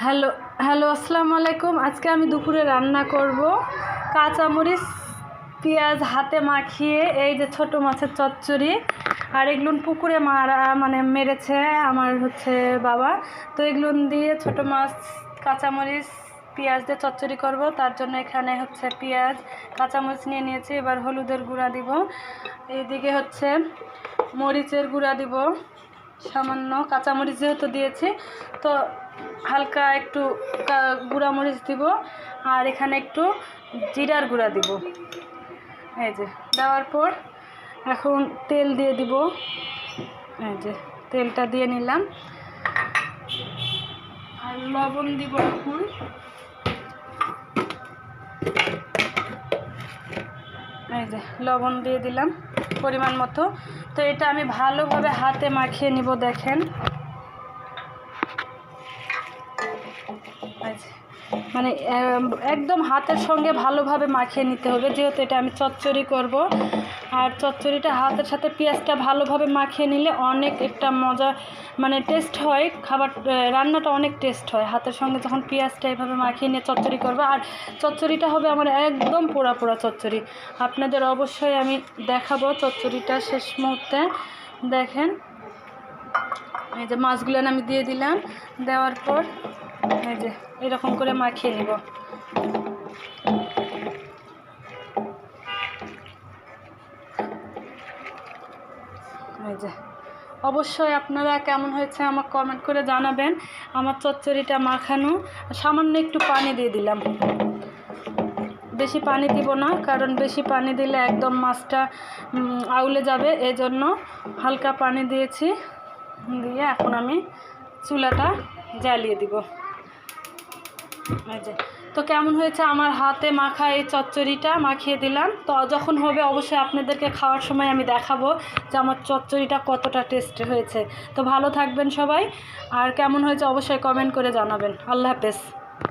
Hello hello আসসালামু আলাইকুম। আজকে আমি দুপুরে রান্না করব কাঁচামরিচ পেঁয়াজ হাতে মাখিয়ে এই যে ছোট মাছের চচ্চড়ি। আর এগুলো পুকুরে মারা মেরেছে আমার বাবা। তো এগুলো দিয়ে ছোট মাছ কাঁচামরিচ পেঁয়াজ দিয়ে চচ্চড়ি করব। তার জন্য এখানে পেঁয়াজ কাঁচামরিচ নিয়ে নিয়েছি। এবার হলুদের গুঁড়া দিব, এইদিকে মরিচের গুঁড়া দিব সামান্য, কাঁচামরিচ যেহেতু দিয়েছি তো হালকা একটু গুঁড়া মরিচ দিব, আর এখানে একটু জিরার গুঁড়া দিব। এই যে দেওয়ার পর এখন তেল দিয়ে দিব। এই যে তেলটা দিয়ে নিলাম, আর লবণ দিব এখন। এই যে লবণ দিয়ে দিলাম পরিমাণ মতো। তো এটা আমি ভালোভাবে হাতে মাখিয়ে নিব। দেখেন একদম হাতের সঙ্গে ভালোভাবে মাখিয়ে নিতে হবে, যেহেতু এটা আমি চচ্চড়ি করব। আর চচ্চড়িটা হাতের সাথে পেঁয়াজটা ভালোভাবে মাখিয়ে নিলে অনেক একটা মজা টেস্ট হয়, খাবার রান্নাটা অনেক টেস্ট হয় হাতের সঙ্গে যখন পেঁয়াজটা এইভাবে মাখিয়ে নিয়ে চচ্চড়ি করব। আর চচ্চড়িটা হবে আমার একদম পোড়া পোড়া চচ্চড়ি। আপনাদের অবশ্যই আমি দেখাবো চচ্চড়িটা শেষ মুহূর্তে। দেখেন এই যে মাছগুলো আমি দিয়ে দিলাম, দেওয়ার পর এই যে এরকম করে মাখিয়ে নিব। এই যে অবশ্যই আপনারা কেমন হয়েছে আমাকে কমেন্ট করে জানাবেন। আমার চচ্চড়িটা মাখানো, সামান্য একটু পানি দিয়ে দিলাম, বেশি পানি দিব না, কারণ বেশি পানি দিলে একদম মাছটা আউলে যাবে, এই জন্য হালকা পানি দিয়েছি। দিয়ে এখন আমি চুলাটা জ্বালিয়ে দিব। এই যে তো কেমন হয়েছে আমার হাতে মাখা এই চচ্চড়িটা মাখিয়ে দিলাম। তো যখন হবে অবশ্যই আপনাদেরকে খাওয়ার সময় আমি দেখাবো যে আমার চচ্চড়িটা কতটা টেস্টি হয়েছে। তো ভালো থাকবেন সবাই, আর কেমন হয়েছে অবশ্যই কমেন্ট করে জানাবেন। আল্লাহ হাফেজ।